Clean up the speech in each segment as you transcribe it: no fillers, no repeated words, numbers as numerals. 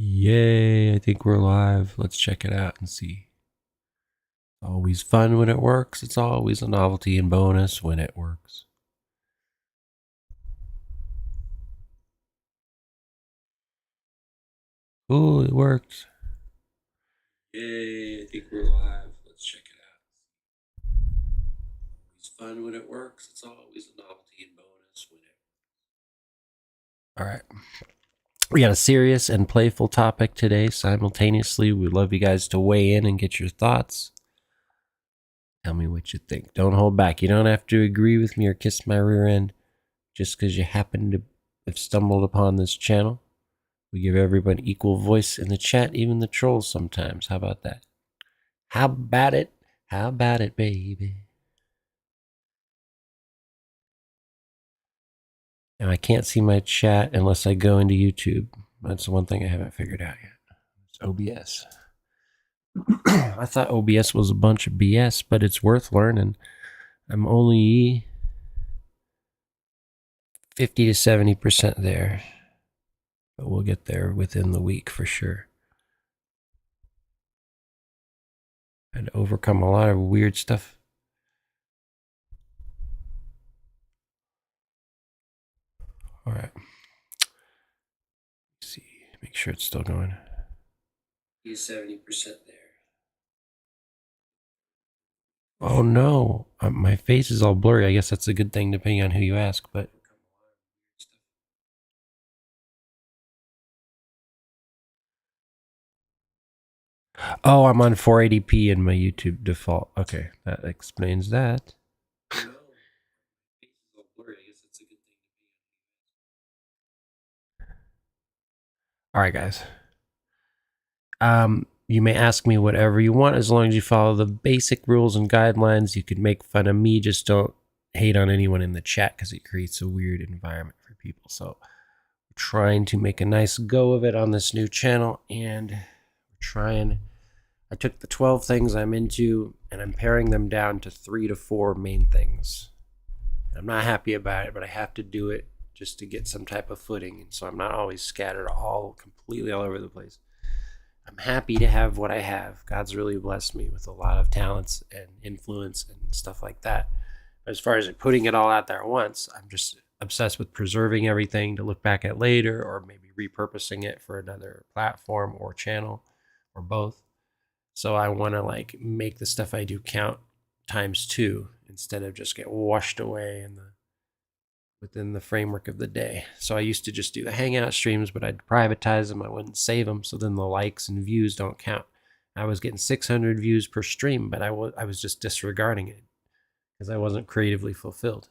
Yay, I think we're live. Let's check it out and see. Always fun when it works. It's always a novelty and bonus when it works. Oh, it worked. Yay, I think we're live. Let's check it out. Always fun when it works. It's always a novelty and bonus when it works. All right. We got a serious and playful topic today simultaneously. We'd love you guys to weigh in and get your thoughts. Tell me what you think. Don't hold back. You don't have to agree with me or kiss my rear end just because you happen to have stumbled upon this channel. We give everyone equal voice in the chat, even the trolls sometimes. How about that? How about it? How about it, baby? And I can't see my chat unless I go into YouTube. That's the one thing I haven't figured out yet. It's OBS. I thought OBS was a bunch of BS, but it's worth learning. I'm only 50 to 70% there, but we'll get there within the week for sure. Had to overcome a lot of weird stuff. All right. Let's see. Make sure it's still going. 70% there. Oh no, my face is all blurry. I guess that's a good thing depending on who you ask, but oh, I'm on 480p in my YouTube default. Okay, that explains that. All right, guys. You may ask me whatever you want as long as you follow the basic rules and guidelines. You can make fun of me, just don't hate on anyone in the chat because it creates a weird environment for people. So we're trying to make a nice go of it on this new channel, and we're trying. I took the 12 things I'm into and I'm paring them down to 3 to 4 main things. I'm not happy about it, but I have to do it just to get some type of footing. And so I'm not always scattered completely all over the place. I'm happy to have what I have. God's really blessed me with a lot of talents and influence and stuff like that. As far as putting it all out there at once, I'm just obsessed with preserving everything to look back at later, or maybe repurposing it for another platform or channel or both. So I want to make the stuff I do count times 2 instead of just get washed away within the framework of the day. So I used to just do the Hangout streams, but I'd privatize them. I wouldn't save them, so then the likes and views don't count. I was getting 600 views per stream, but I was just disregarding it because I wasn't creatively fulfilled.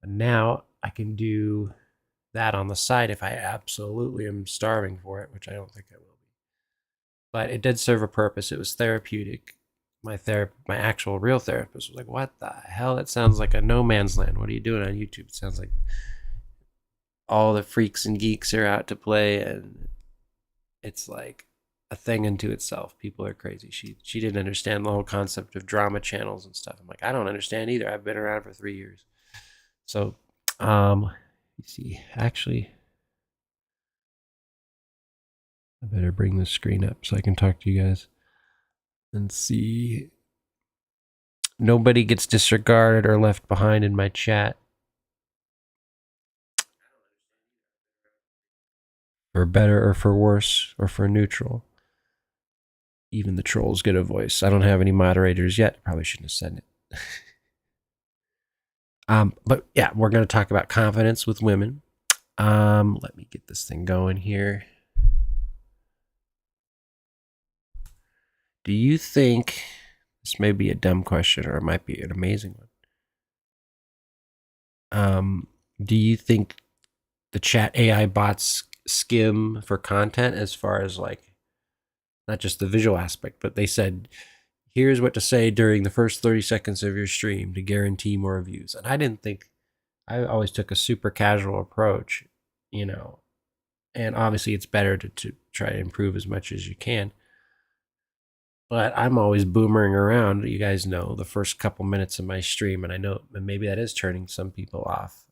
And now I can do that on the side if I absolutely am starving for it, which I don't think I will be. But it did serve a purpose. It was therapeutic. My actual real therapist was like, what the hell? It sounds like a no man's land. What are you doing on YouTube? It sounds like all the freaks and geeks are out to play, and it's like a thing unto itself. People are crazy. She didn't understand the whole concept of drama channels and stuff. I'm like, I don't understand either. I've been around for 3 years. So, you see, actually, I better bring the screen up so I can talk to you guys and see. Nobody gets disregarded or left behind in my chat. For better or for worse or for neutral. Even the trolls get a voice. I don't have any moderators yet. Probably shouldn't have said it. But yeah, we're going to talk about confidence with women. Let me get this thing going here. Do you think, this may be a dumb question or it might be an amazing one. Do you think the chat AI bots skim for content as far as not just the visual aspect, but they said, here's what to say during the first 30 seconds of your stream to guarantee more views. And I always took a super casual approach, and obviously it's better to try to improve as much as you can. But I'm always boomering around, you guys know, the first couple minutes of my stream, and I know maybe that is turning some people off.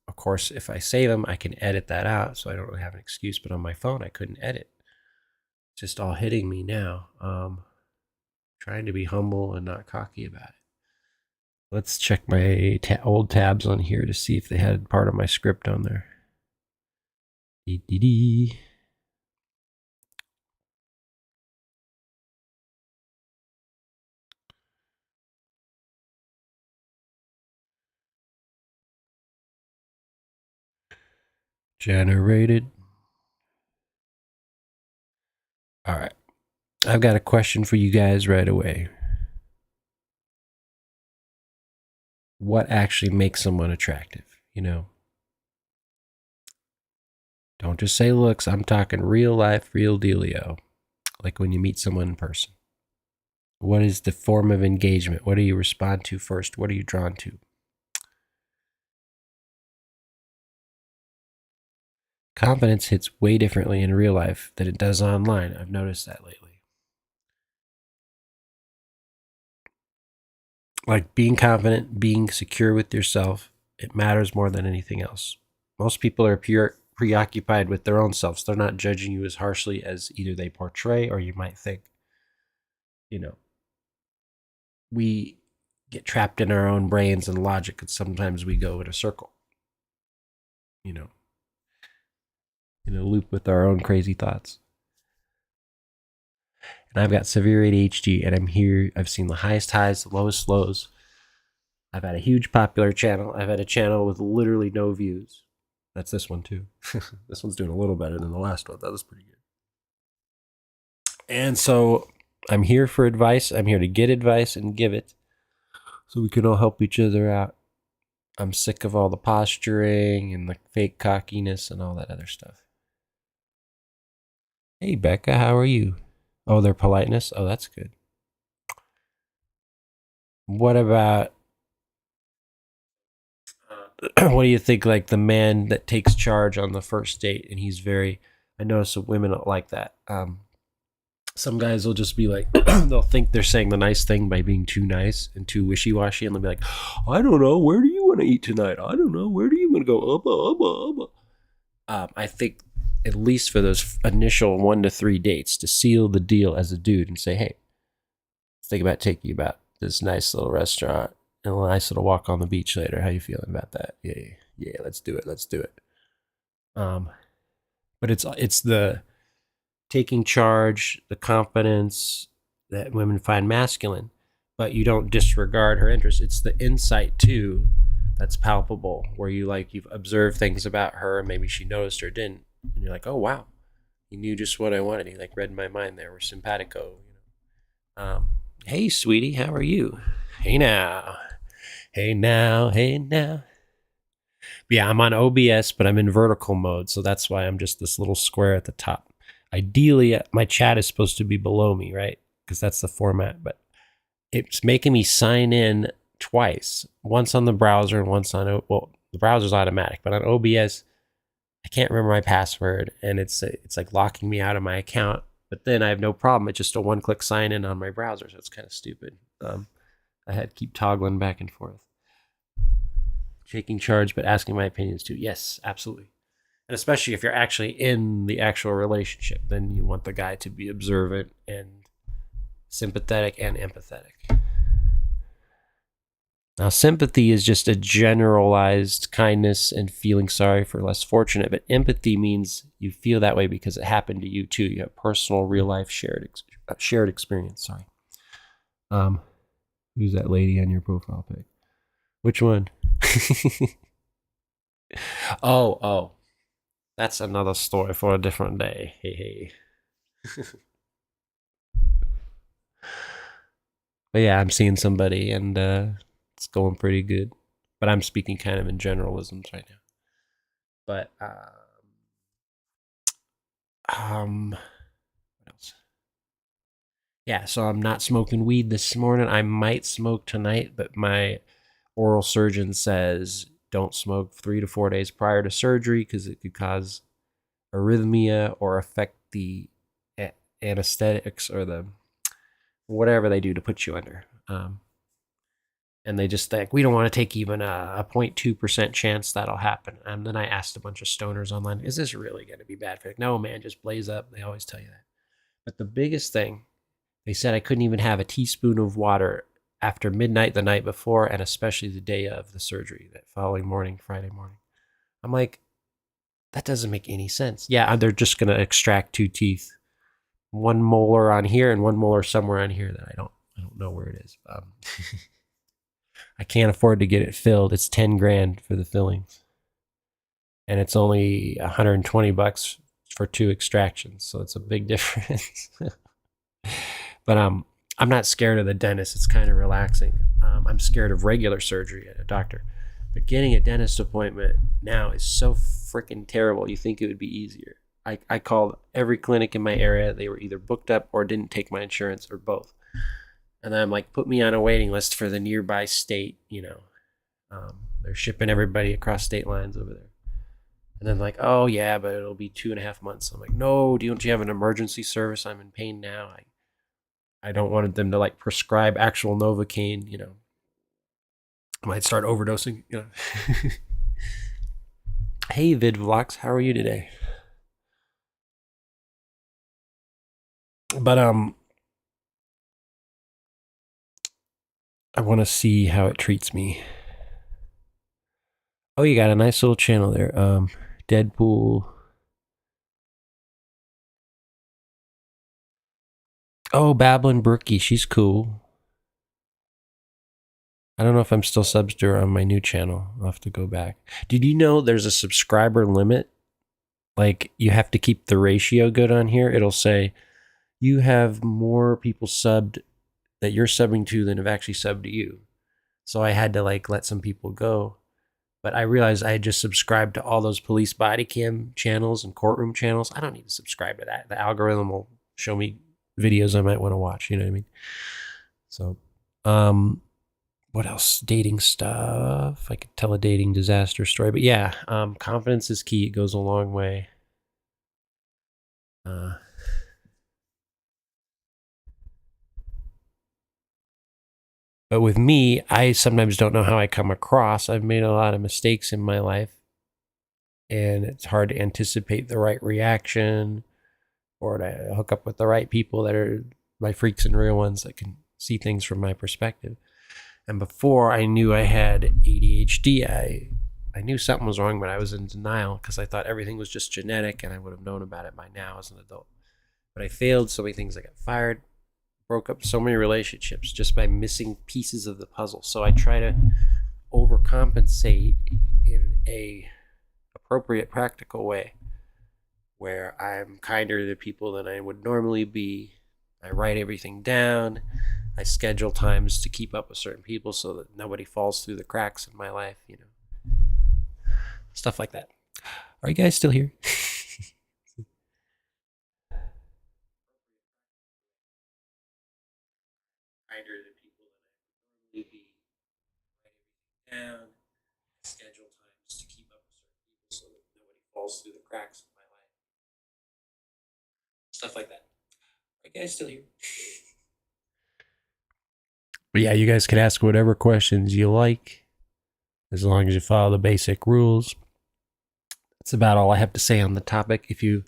Of course, if I save them, I can edit that out, so I don't really have an excuse. But on my phone, I couldn't edit. It's just all hitting me now. Trying to be humble and not cocky about it. Let's check my old tabs on here to see if they had part of my script on there. Dee-dee-dee. Generated. All right. I've got a question for you guys right away. What actually makes someone attractive? You know, don't just say looks. I'm talking real life, real dealio. Like when you meet someone in person. What is the form of engagement? What do you respond to first? What are you drawn to? Confidence hits way differently in real life than it does online. I've noticed that lately. Like being confident, being secure with yourself, it matters more than anything else. Most people are preoccupied with their own selves. They're not judging you as harshly as either they portray or you might think. You know, we get trapped in our own brains and logic, and sometimes we go in a circle. You know, in a loop with our own crazy thoughts. And I've got severe ADHD, and I'm here. I've seen the highest highs, the lowest lows. I've had a huge popular channel. I've had a channel with literally no views. That's this one too. This one's doing a little better than the last one. That was pretty good. And so I'm here for advice. I'm here to get advice and give it so we can all help each other out. I'm sick of all the posturing and the fake cockiness and all that other stuff. Hey, Becca, how are you? Oh, their politeness? Oh, that's good. What about, what do you think, like the man that takes charge on the first date and he's very, I notice that women don't like that. Some guys will just be like, they'll think they're saying the nice thing by being too nice and too wishy-washy, and they'll be like, I don't know, where do you want to eat tonight? I don't know, where do you want to go? I think at least for those initial 1 to 3 dates, to seal the deal as a dude and say, hey, let's think about taking you about this nice little restaurant and a nice little walk on the beach later. How you feeling about that? Yeah, let's do it. But it's the taking charge, the confidence that women find masculine, but you don't disregard her interests. It's the insight too that's palpable, where you've observed things about her, maybe she noticed or didn't, and you're like, oh wow, he knew just what I wanted. He read my mind there. We're simpatico. Hey sweetie, how are you? Hey now. Yeah, I'm on OBS, but I'm in vertical mode, so that's why I'm just this little square at the top. Ideally, my chat is supposed to be below me, right? Because that's the format, but it's making me sign in twice, once on the browser and once on, well, the browser's automatic, but on OBS, I can't remember my password, and it's like locking me out of my account, but then I have no problem. It's just a one-click sign in on my browser, so it's kind of stupid. I had to keep toggling back and forth. Taking charge, but asking my opinions too. Yes, absolutely. And especially if you're actually in the actual relationship, then you want the guy to be observant and sympathetic and empathetic. Now, sympathy is just a generalized kindness and feeling sorry for less fortunate, but empathy means you feel that way because it happened to you too. You have personal, real life shared experience. Sorry. Who's that lady on your profile pic? Which one? Oh. That's another story for a different day. Hey. But yeah, I'm seeing somebody and it's going pretty good. But I'm speaking kind of in generalisms right now. But what else? Yeah, so I'm not smoking weed this morning. I might smoke tonight, but my oral surgeon says don't smoke 3 to 4 days prior to surgery because it could cause arrhythmia or affect the anesthetics or the whatever they do to put you under. And they just think, we don't want to take even a 0.2% chance that'll happen. And then I asked a bunch of stoners online, is this really going to be bad for you? No, man, just blaze up. They always tell you that. But the biggest thing, they said I couldn't even have a teaspoon of water after midnight the night before, and especially the day of the surgery, that following morning, Friday morning. I'm like, that doesn't make any sense. Yeah, they're just going to extract 2 teeth, 1 molar on here and 1 molar somewhere on here that I don't know where it is. I can't afford to get it filled. It's 10 grand for the fillings, and it's only $120 for 2 extractions. So it's a big difference. But I'm not scared of the dentist. It's kind of relaxing. I'm scared of regular surgery at a doctor. But getting a dentist appointment now is so freaking terrible. You think it would be easier. I called every clinic in my area. They were either booked up or didn't take my insurance, or both. And then I'm like, put me on a waiting list for the nearby state, they're shipping everybody across state lines over there. And then like, oh yeah, but it'll be 2.5 months. I'm like, no, don't you have an emergency service? I'm in pain now. I don't want them to like prescribe actual Novocaine, I might start overdosing, Hey, VidVlogs, how are you today? But I want to see how it treats me. Oh, you got a nice little channel there. Deadpool. Oh, Babylon Brookie, she's cool. I don't know if I'm still subs to her on my new channel. I'll have to go back. Did you know there's a subscriber limit? Like, you have to keep the ratio good on here. It'll say you have more people subbed that you're subbing to than have actually subbed to you. So I had to like let some people go. But I realized I had just subscribed to all those police body cam channels and courtroom channels. I don't need to subscribe to that. The algorithm will show me videos I might want to watch. You know what I mean? So, what else? Dating stuff. I could tell a dating disaster story. But yeah, confidence is key. It goes a long way. But with me, I sometimes don't know how I come across. I've made a lot of mistakes in my life, and it's hard to anticipate the right reaction or to hook up with the right people that are my freaks and real ones that can see things from my perspective. And before I knew I had ADHD, I knew something was wrong, but I was in denial because I thought everything was just genetic and I would have known about it by now as an adult. But I failed so many things. I got fired, broke up so many relationships just by missing pieces of the puzzle. So I try to overcompensate in a appropriate, practical way where I'm kinder to people than I would normally be. I write everything down. I schedule times to keep up with certain people so that nobody falls through the cracks in my life, stuff like that. Are you guys still here? Kinder to people than I would normally be. Write everything down. Schedule times to keep up with certain people so that nobody falls through the cracks in my life. Stuff like that. Are you guys still here? But yeah, you guys can ask whatever questions you like, as long as you follow the basic rules. That's about all I have to say on the topic. If you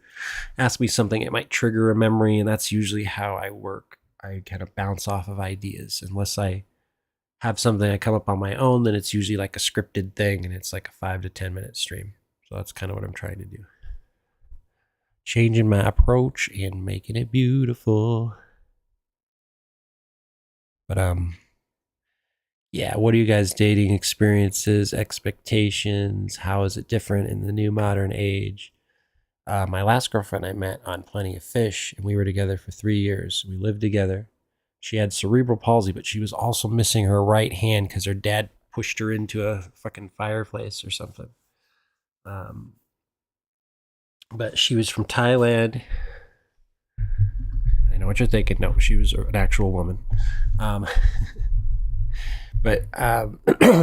ask me something, it might trigger a memory, and that's usually how I work. I kind of bounce off of ideas. Unless I have something I come up on my own, then it's usually like a scripted thing, and it's like a 5 to 10 minute stream. So that's kind of what I'm trying to do. Changing my approach and making it beautiful. But yeah, what are you guys' dating experiences, expectations? How is it different in the new modern age? My last girlfriend I met on Plenty of Fish, and we were together for 3 years. We lived together. She had cerebral palsy, but she was also missing her right hand because her dad pushed her into a fucking fireplace or something. But she was from Thailand. I know what you're thinking. No, she was an actual woman. But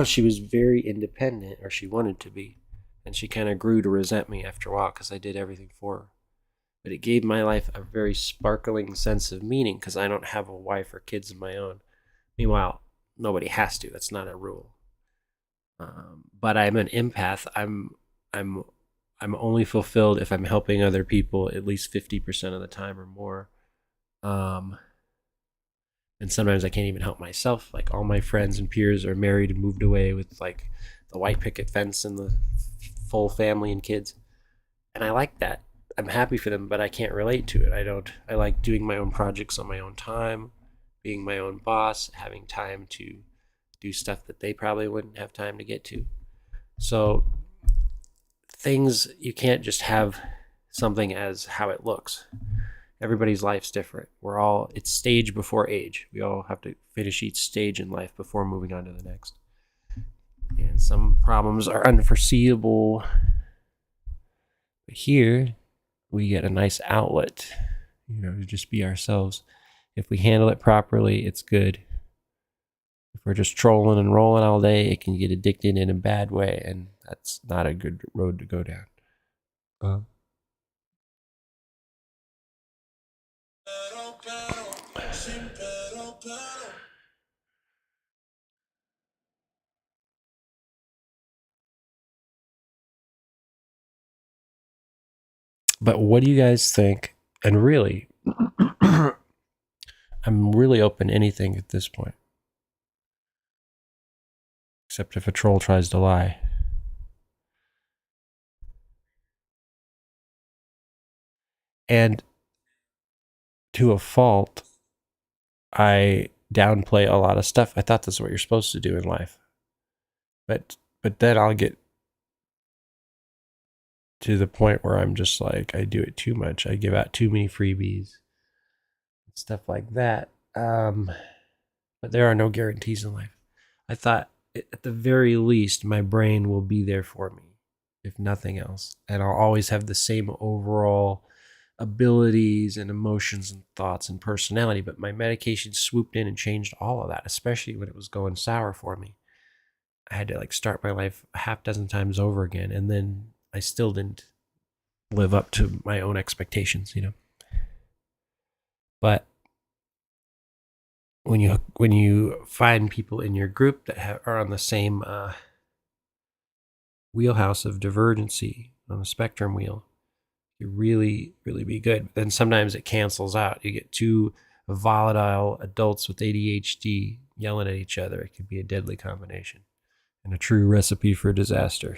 she was very independent, or she wanted to be. And she kind of grew to resent me after a while because I did everything for her. But it gave my life a very sparkling sense of meaning because I don't have a wife or kids of my own. Meanwhile, nobody has to. That's not a rule. But I'm an empath. I'm I'm only fulfilled if I'm helping other people at least 50% of the time or more. Um, and sometimes I can't even help myself. Like all my friends and peers are married and moved away with like the white picket fence and the full family and kids, and I like that. I'm happy for them, but I can't relate to it. I don't. I like doing my own projects on my own time, being my own boss, having time to do stuff that they probably wouldn't have time to get to. So things, you can't just have something as how it looks. Everybody's life's different. We're all, it's stage before age. We all have to finish each stage in life before moving on to the next. And some problems are unforeseeable. But here, we get a nice outlet, to just be ourselves. If we handle it properly, it's good. If we're just trolling and rolling all day, it can get addicted in a bad way, and that's not a good road to go down. But what do you guys think? And really, I'm really open to anything at this point, except if a troll tries to lie. And to a fault, I downplay a lot of stuff. I thought that's what you're supposed to do in life. But then I'll get to the point where I'm just like, I do it too much. I give out too many freebies, stuff like that. But there are no guarantees in life. I thought at the very least, my brain will be there for me, if nothing else. And I'll always have the same overall abilities and emotions and thoughts and personality. But my medication swooped in and changed all of that, especially when it was going sour for me. I had to like start my life a half dozen times over again. And then I still didn't live up to my own expectations, But when you find people in your group that are on the same wheelhouse of divergency on the spectrum wheel, you really be good. Then sometimes it cancels out. You get two volatile adults with ADHD yelling at each other. It could be a deadly combination and a true recipe for disaster.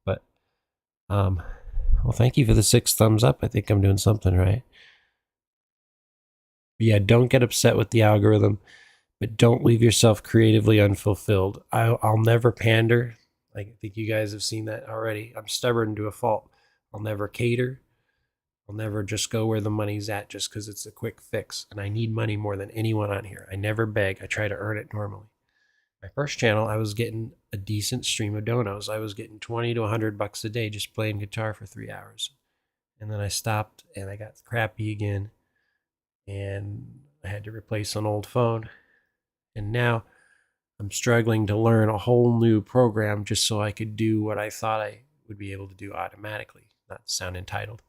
But well, thank you for the 6 thumbs up. I think I'm doing something right. But yeah, don't get upset with the algorithm, but don't leave yourself creatively unfulfilled. I'll never pander. I think you guys have seen that already. I'm stubborn to a fault. I'll never cater. I'll never just go where the money's at just because it's a quick fix. And I need money more than anyone on here. I never beg. I try to earn it normally. My first channel, I was getting a decent stream of donos. I was getting 20 to $100 a day just playing guitar for 3 hours. And then I stopped and I got crappy again. And I had to replace an old phone. And now I'm struggling to learn a whole new program just so I could do what I thought I would be able to do automatically. Not to sound entitled,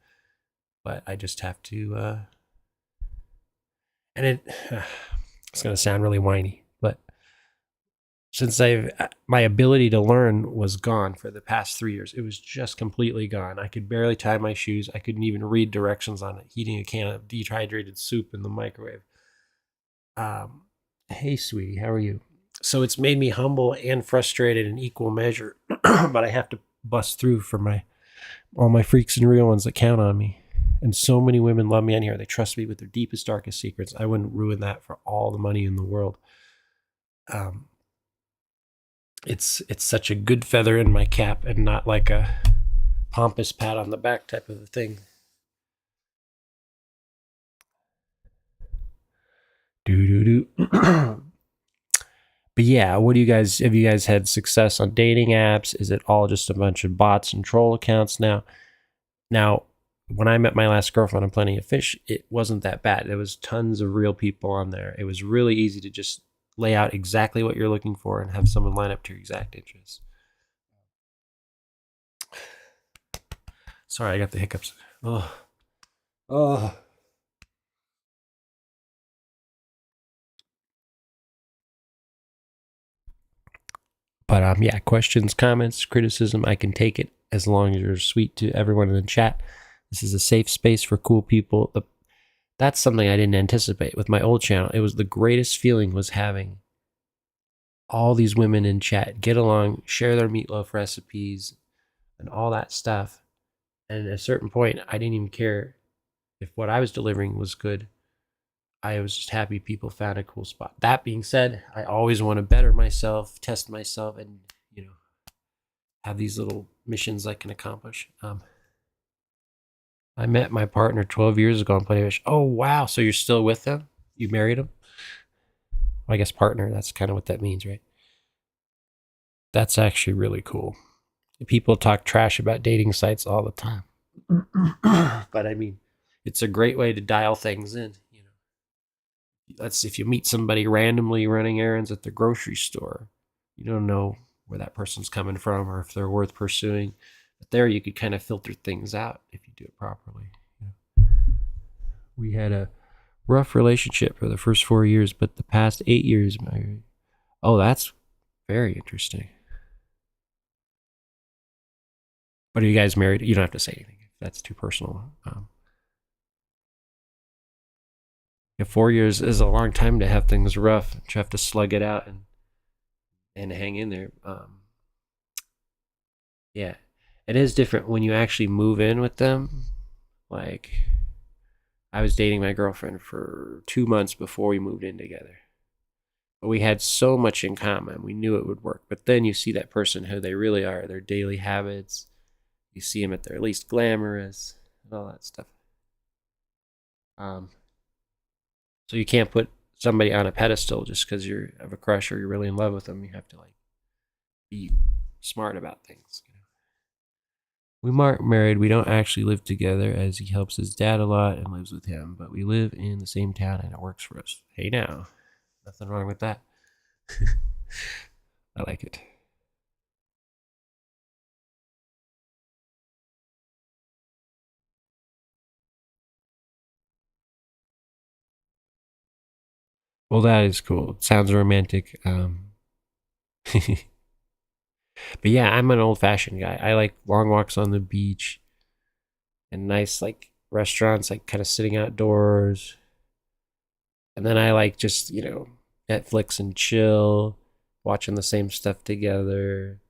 but I just have to. And it's going to sound really whiny, but since my ability to learn was gone for the past 3 years, it was just completely gone. I could barely tie my shoes. I couldn't even read directions on it. Heating a can of dehydrated soup in the microwave. Hey, sweetie, how are you? So it's made me humble and frustrated in equal measure, but I have to bust through for all my freaks and real ones that count on me. And so many women love me on here. They trust me with their deepest, darkest secrets. I wouldn't ruin that for all the money in the world. It's such a good feather in my cap and not like a pompous pat on the back type of a thing. But yeah, have you guys had success on dating apps? Is it all just a bunch of bots and troll accounts now? Now, when I met my last girlfriend on Plenty of Fish, it wasn't that bad. There was tons of real people on there. It was really easy to just lay out exactly what you're looking for and have someone line up to your exact interests. Sorry, I got the hiccups. Oh. But yeah, questions, comments, criticism, I can take it as long as you're sweet to everyone in the chat. This is a safe space for cool people. That's something I didn't anticipate with my old channel. It was the greatest feeling was having all these women in chat get along, share their meatloaf recipes, and all that stuff. And at a certain point, I didn't even care if what I was delivering was good. I was just happy people found a cool spot. That being said, I always want to better myself, test myself, and have these little missions I can accomplish. I met my partner 12 years ago on Plenty of Fish. Oh wow! So you're still with them? You married him? Well, I guess partner. That's kind of what that means, right? That's actually really cool. People talk trash about dating sites all the time, but I mean, it's a great way to dial things in. That's if you meet somebody randomly running errands at the grocery store, you don't know where that person's coming from or if they're worth pursuing. But there you could kind of filter things out if you do it properly. We had a rough relationship for the first 4 years, but the past 8 years, oh, that's very interesting. But are you guys married? You don't have to say anything if that's too personal. Yeah, 4 years is a long time to have things rough. You have to slug it out and hang in there. Yeah, it is different when you actually move in with them. Like, I was dating my girlfriend for 2 months before we moved in together. But we had so much in common. We knew it would work. But then you see that person who they really are, their daily habits. You see them at their least glamorous and all that stuff. So you can't put somebody on a pedestal just because you have a crush or you're really in love with them. You have to be smart about things. We aren't married. We don't actually live together as he helps his dad a lot and lives with him. But we live in the same town and it works for us. Hey now, nothing wrong with that. I like it. Well, that is cool. It sounds romantic. But yeah, I'm an old-fashioned guy. I like long walks on the beach and nice restaurants, kind of sitting outdoors. And then I like just Netflix and chill, watching the same stuff together,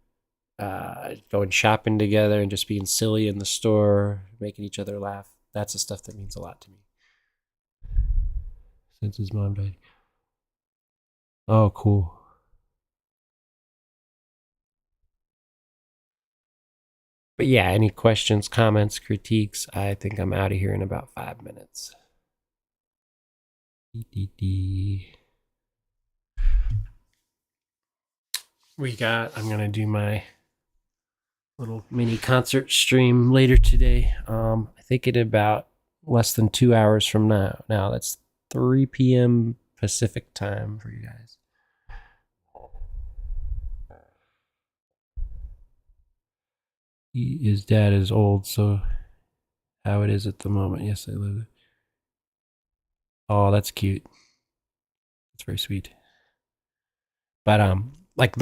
going shopping together, and just being silly in the store, making each other laugh. That's the stuff that means a lot to me. Since his mom died. Oh, cool. But yeah, any questions, comments, critiques? I think I'm out of here in about 5 minutes. I'm going to do my little mini concert stream later today. I think in about less than 2 hours from now. Now that's 3 p.m. Pacific time for you guys. His dad is old, so how it is at the moment. Yes, I live it. Oh, that's cute. That's very sweet. But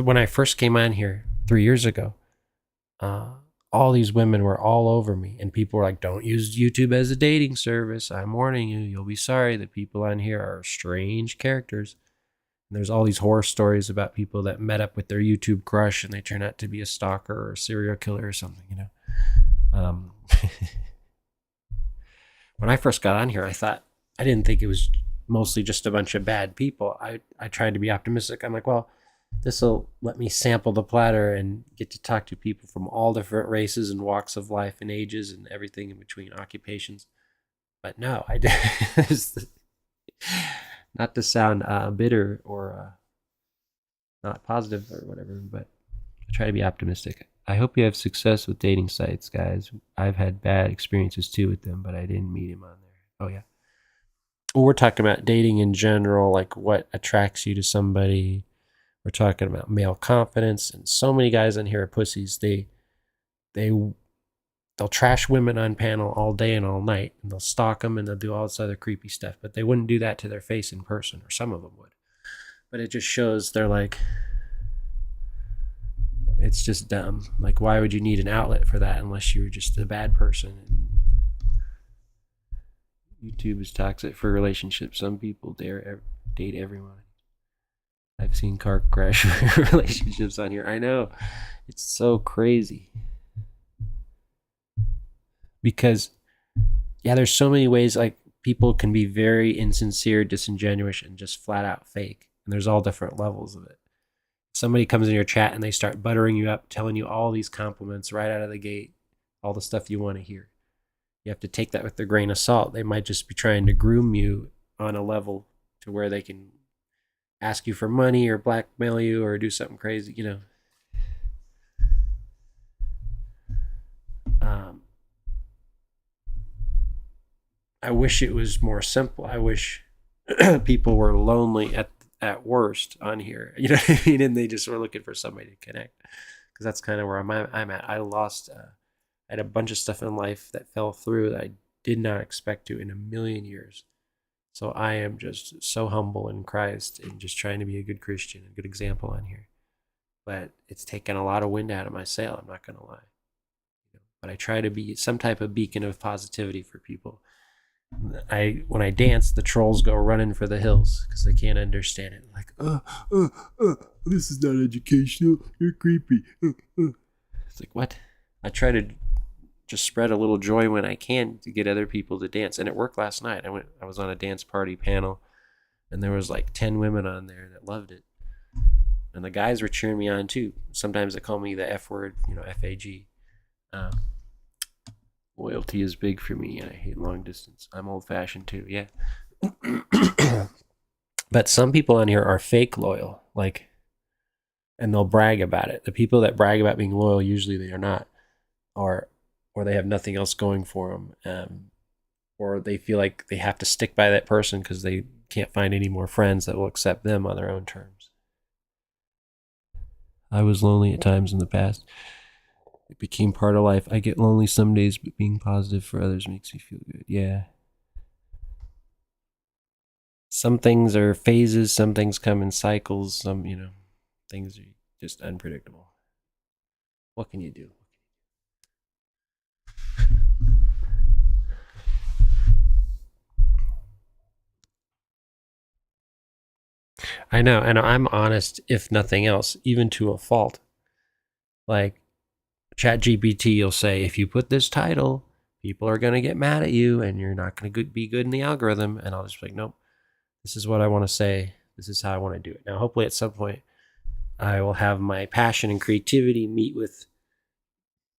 when I first came on here 3 years ago, all these women were all over me, and people were like, "Don't use YouTube as a dating service. I'm warning you. You'll be sorry. The people on here are strange characters." And there's all these horror stories about people that met up with their YouTube crush and they turn out to be a stalker or a serial killer or something. When I first got on here, I didn't think it was mostly just a bunch of bad people. I tried to be optimistic. I'm like, well, this will let me sample the platter and get to talk to people from all different races and walks of life and ages and everything in between, occupations. But no, I did. Not to sound bitter or not positive or whatever, but I try to be optimistic. I hope you have success with dating sites, guys. I've had bad experiences too with them, but I didn't meet him on there. Oh, yeah. Well, we're talking about dating in general, like what attracts you to somebody. We're talking about male confidence, and so many guys on here are pussies. They'll trash women on panel all day and all night, and they'll stalk them, and they'll do all this other creepy stuff. But they wouldn't do that to their face in person, or some of them would. But it just shows they're like, It's just dumb. Like, why would you need an outlet for that unless you were just a bad person? And YouTube is toxic for relationships. Some people date everyone. I've seen car crash relationships on here. I know. It's so crazy. Because, yeah, there's so many ways, like, people can be very insincere, disingenuous, and just flat out fake. And there's all different levels of it. Somebody comes in your chat and they start buttering you up, telling you all these compliments right out of the gate, all the stuff you want to hear. You have to take that with a grain of salt. They might just be trying to groom you on a level to where they can ask you for money or blackmail you or do something crazy, you know. I wish it was more simple. I wish people were lonely at worst on here, you know what I mean? And they just were looking for somebody to connect, because that's kind of where I'm at. I lost, I had a bunch of stuff in life that fell through that I did not expect to in a million years. So I am just so humble in Christ and just trying to be a good Christian, a good example on here. But it's taken a lot of wind out of my sail, I'm not going to lie. But I try to be some type of beacon of positivity for people. When I dance, the trolls go running for the hills because they can't understand it. Like, this is not educational. You're creepy. It's like, what? I try to just spread a little joy when I can to get other people to dance, and it worked last night. I was on a dance party panel, and there was like 10 women on there that loved it, and the guys were cheering me on too. Sometimes they call me the F word, you know, FAG. Loyalty is big for me, and I hate long distance. I'm old fashioned too, yeah. But some people on here are fake loyal, like, and they'll brag about it. The people that brag about being loyal, usually they are not, or they have nothing else going for them, or they feel like they have to stick by that person because they can't find any more friends that will accept them on their own terms. I was lonely at times in the past. It became part of life. I get lonely some days, but being positive for others makes me feel good. Yeah. Some things are phases, some things come in cycles, some, you know, things are just unpredictable. What can you do? I know, and I'm honest, if nothing else, even to a fault. Like, ChatGPT will say, if you put this title, people are going to get mad at you and you're not going to be good in the algorithm. And I'll just be like, nope, this is what I want to say. This is how I want to do it. Now, hopefully at some point, I will have my passion and creativity meet with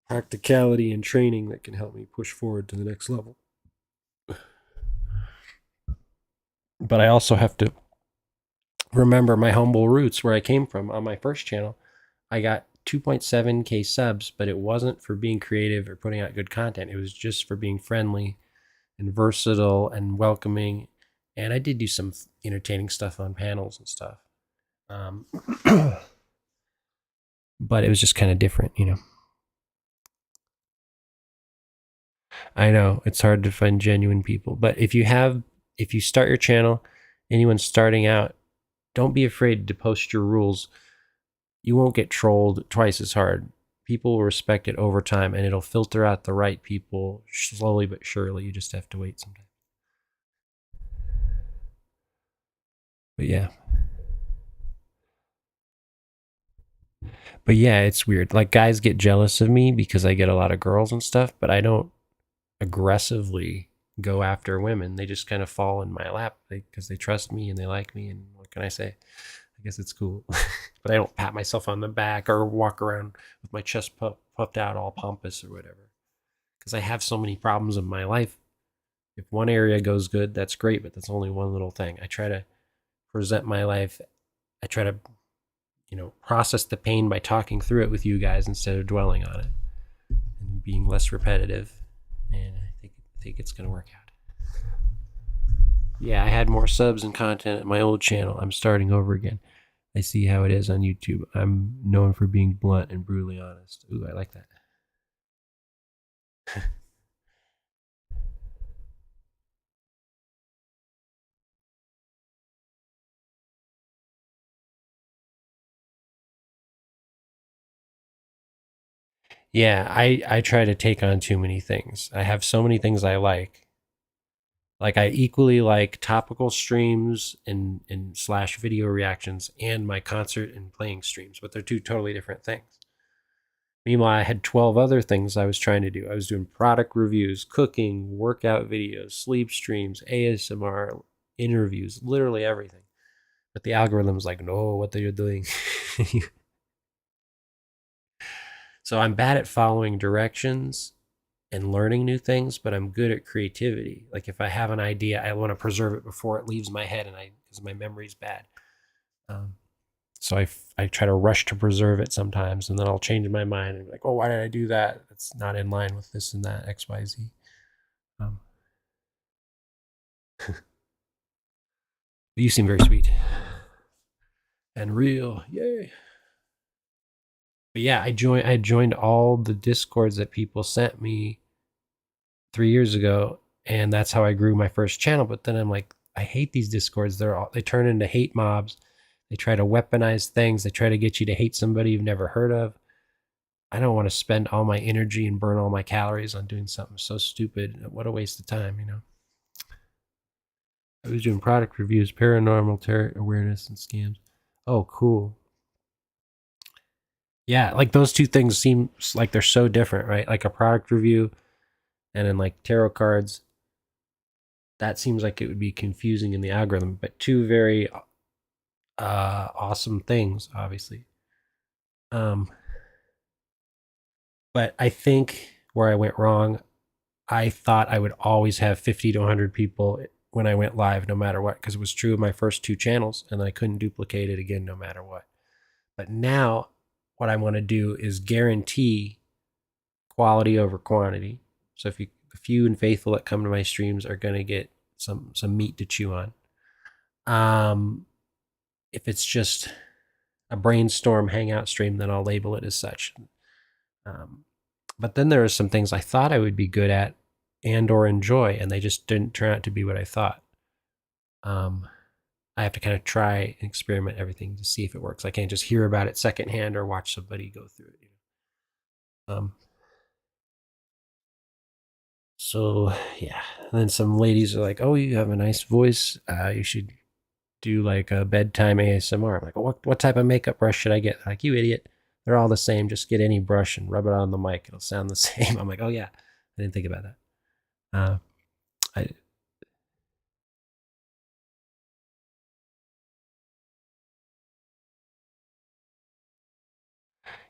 practicality and training that can help me push forward to the next level. But I also have to remember my humble roots, where I came from. On my first channel, I got 2.7K subs, but it wasn't for being creative or putting out good content. It was just for being friendly and versatile and welcoming. And I did do some entertaining stuff on panels and stuff. But it was just kind of different, you know. I know it's hard to find genuine people, but if you start your channel, anyone starting out, don't be afraid to post your rules. You won't get trolled twice as hard. People will respect it over time, and it'll filter out the right people slowly but surely. You just have to wait sometimes. But yeah. But yeah, it's weird. Like, guys get jealous of me because I get a lot of girls and stuff, but I don't aggressively go after women. They just kind of fall in my lap because they trust me and they like me. And what can I say? I guess it's cool. But I don't pat myself on the back or walk around with my chest puffed out all pompous or whatever, because I have so many problems in my life. If one area goes good, that's great, but that's only one little thing. I try to present my life. I try to, you know, process the pain by talking through it with you guys instead of dwelling on it and being less repetitive. And I think it's going to work out. Yeah, I had more subs and content at my old channel. I'm starting over again. I see how it is on YouTube. I'm known for being blunt and brutally honest. Ooh, I like that. Yeah, I try to take on too many things. I have so many things I like. Like I equally like topical streams and slash video reactions and my concert and playing streams, but they're two totally different things. Meanwhile, I had 12 other things I was trying to do. I was doing product reviews, cooking, workout videos, sleep streams, ASMR, interviews, literally everything. But the algorithm's like, no, what are you doing? So I'm bad at following directions and learning new things, but I'm good at creativity. Like if I have an idea, I want to preserve it before it leaves my head, and because my memory's bad. Um, so I try to rush to preserve it sometimes, and then I'll change my mind and be like, oh, why did I do that? It's not in line with this and that X Y Z. Um, you seem very sweet and real, yay! But yeah, I joined all the discords that people sent me 3 years ago, and that's how I grew my first channel. But then I'm like, I hate these discords. They turn into hate mobs. They try to weaponize things. They try to get you to hate somebody you've never heard of. I don't want to spend all my energy and burn all my calories on doing something so stupid. What a waste of time, you know. I was doing product reviews, paranormal terror awareness, and scams. Oh, cool. Yeah, like those two things seem like they're so different, right? Like a product review and then like tarot cards. That seems like it would be confusing in the algorithm, but two very awesome things, obviously. Um, but I think where I went wrong, I thought I would always have 50 to 100 people when I went live, no matter what, because it was true of my first two channels, and I couldn't duplicate it again, no matter what. But now, what I want to do is guarantee quality over quantity. So if the few and faithful that come to my streams are going to get some meat to chew on. If it's just a brainstorm hangout stream, then I'll label it as such. Um, but then there are some things I thought I would be good at and or enjoy, and they just didn't turn out to be what I thought. Um, I have to kind of try and experiment everything to see if it works. I can't just hear about it secondhand or watch somebody go through it. So yeah, and then some ladies are like, "Oh, you have a nice voice. You should do like a bedtime ASMR." I'm like, what type of makeup brush should I get? Like, you idiot. They're all the same. Just get any brush and rub it on the mic. It'll sound the same. I'm like, oh yeah, I didn't think about that. Uh, I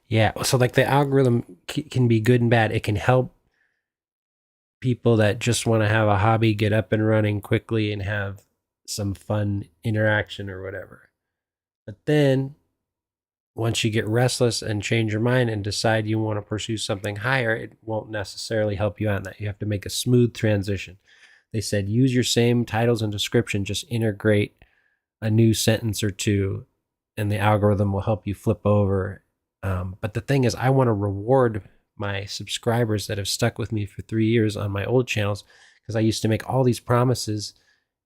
Yeah. So like the algorithm can be good and bad. It can help people that just want to have a hobby get up and running quickly and have some fun interaction or whatever. But then once you get restless and change your mind and decide you want to pursue something higher, it won't necessarily help you out in that. You have to make a smooth transition. They said use your same titles and description, just integrate a new sentence or two, and the algorithm will help you flip over. But the thing is, I want to reward my subscribers that have stuck with me for 3 years on my old channels, because I used to make all these promises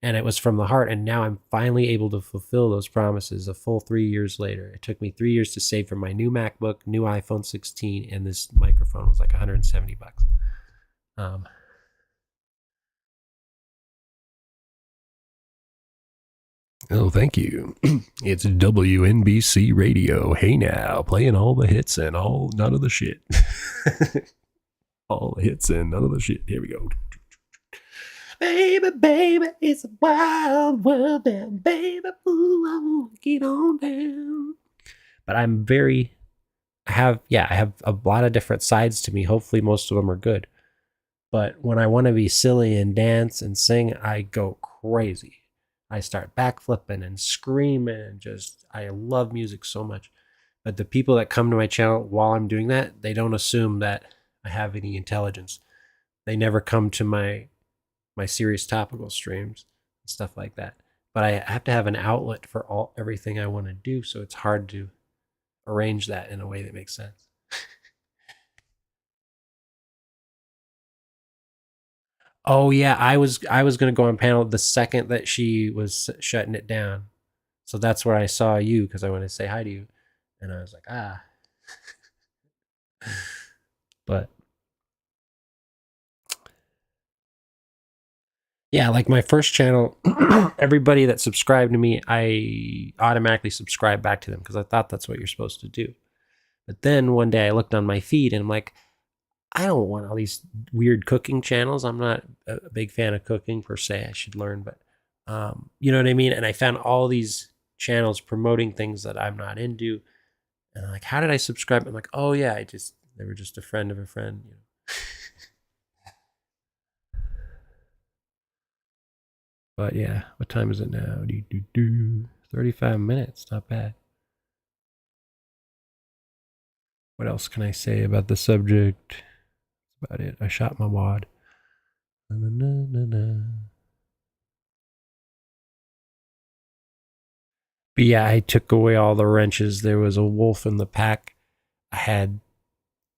and it was from the heart. And now I'm finally able to fulfill those promises a full 3 years later. It took me 3 years to save for my new MacBook, new iPhone 16, and this microphone was like $170. Um, Oh, thank you. It's WNBC Radio. Hey now, playing all the hits and none of the shit. All the hits and none of the shit. Here we go. Baby, baby, it's a wild world down. Baby, ooh, I want to get on down. But I have a lot of different sides to me. Hopefully, most of them are good. But when I want to be silly and dance and sing, I go crazy. I start backflipping and screaming and I love music so much. But the people that come to my channel while I'm doing that, they don't assume that I have any intelligence. They never come to my serious topical streams and stuff like that. But I have to have an outlet for everything I want to do, so it's hard to arrange that in a way that makes sense. Oh yeah, I was gonna go on panel the second that she was shutting it down. So that's where I saw you because I wanted to say hi to you, and I was like, ah. But yeah, like my first channel, everybody that subscribed to me, I automatically subscribed back to them because I thought that's what you're supposed to do. But then one day I looked on my feed and I'm like, I don't want all these weird cooking channels. I'm not a big fan of cooking per se. I should learn, but you know what I mean? And I found all these channels promoting things that I'm not into. And I'm like, how did I subscribe? I'm like, oh yeah, they were just a friend of a friend, you know. But yeah, what time is it now? 35 minutes, not bad. What else can I say about the subject? That's about it. I shot my wad. Na, na, na, na. But yeah, I took away all the wrenches. There was a wolf in the pack. I had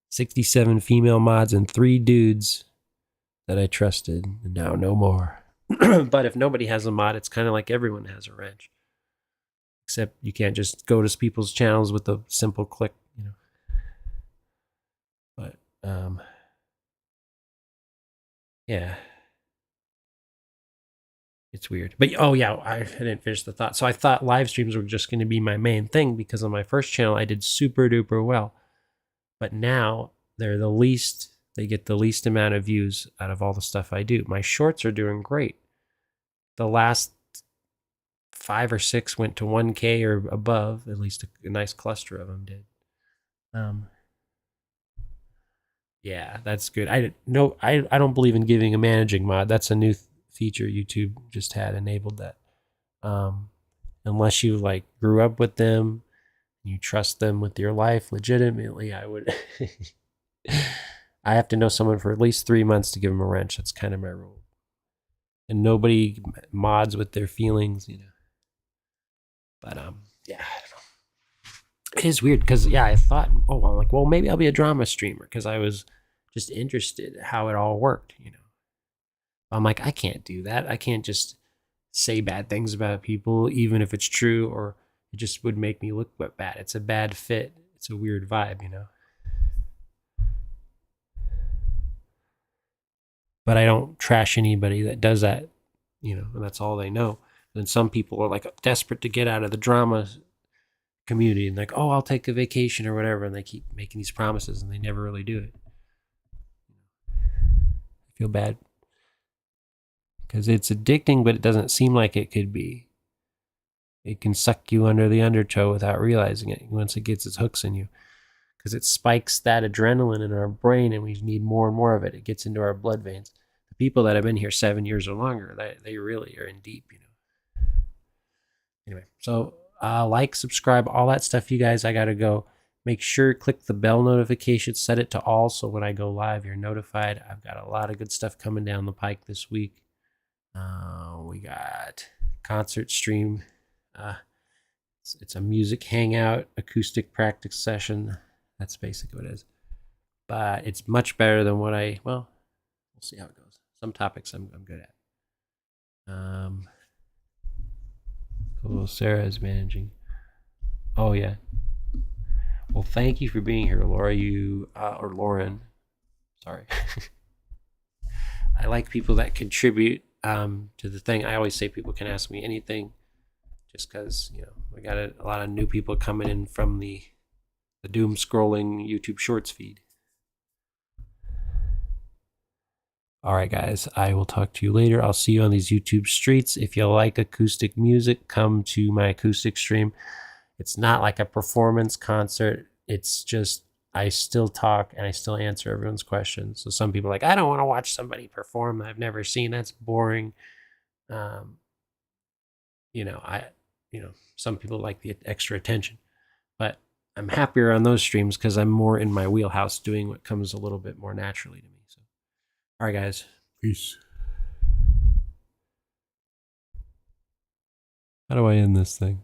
67 female mods and 3 dudes that I trusted. And now no more. But if nobody has a mod, it's kind of like everyone has a wrench. Except you can't just go to people's channels with a simple click, you know. But yeah, it's weird. But oh yeah, I didn't finish the thought. So I thought live streams were just going to be my main thing because on my first channel I did super duper well. But now they're the least, they get the least amount of views out of all the stuff I do. My shorts are doing great. The last 5 or 6 went to 1K or above. At least a nice cluster of them did. Yeah, that's good. I don't believe in giving a managing mod. That's a new feature YouTube just had enabled that. Unless you like grew up with them, you trust them with your life legitimately, I would. I have to know someone for at least 3 months to give them a wrench. That's kind of my rule. And nobody mods with their feelings, you know. But yeah, I don't know. It is weird because yeah, I thought, oh, I'm like, well, maybe I'll be a drama streamer because I was just interested how it all worked, you know. I'm like, I can't do that. I can't just say bad things about people, even if it's true, or it just would make me look bad. It's a bad fit. It's a weird vibe, you know. But I don't trash anybody that does that, you know, and that's all they know. And some people are like desperate to get out of the drama community and like, oh, I'll take a vacation or whatever, and they keep making these promises and they never really do it. I feel bad because it's addicting, but it doesn't seem like it could be. It can suck you under the undertow without realizing it once it gets its hooks in you, because it spikes that adrenaline in our brain and we need more and more of it. It gets into our blood veins. The people that have been here 7 years or longer, they really are in deep, you know. Anyway, so like, subscribe, all that stuff, you guys. I gotta go. Make sure click the bell notification, set it to all, so when I go live, you're notified. I've got a lot of good stuff coming down the pike this week. We got concert stream. It's a music hangout, acoustic practice session. That's basically what it is. But it's much better than what we'll see how it goes. Some topics I'm good at. Cool. Sarah is managing. Oh yeah. Well, thank you for being here, Laura. Or Lauren. Sorry. I like people that contribute to the thing. I always say people can ask me anything, just because, you know, we got a lot of new people coming in from the doom scrolling YouTube Shorts feed. All right, guys, I will talk to you later. I'll see you on these YouTube streets. If you like acoustic music, come to my acoustic stream. It's not like a performance concert. It's just, I still talk and I still answer everyone's questions. So some people are like, I don't want to watch somebody perform I've never seen. That's boring. You know, some people like the extra attention, but I'm happier on those streams because I'm more in my wheelhouse doing what comes a little bit more naturally to me. So, all right, guys. Peace. How do I end this thing?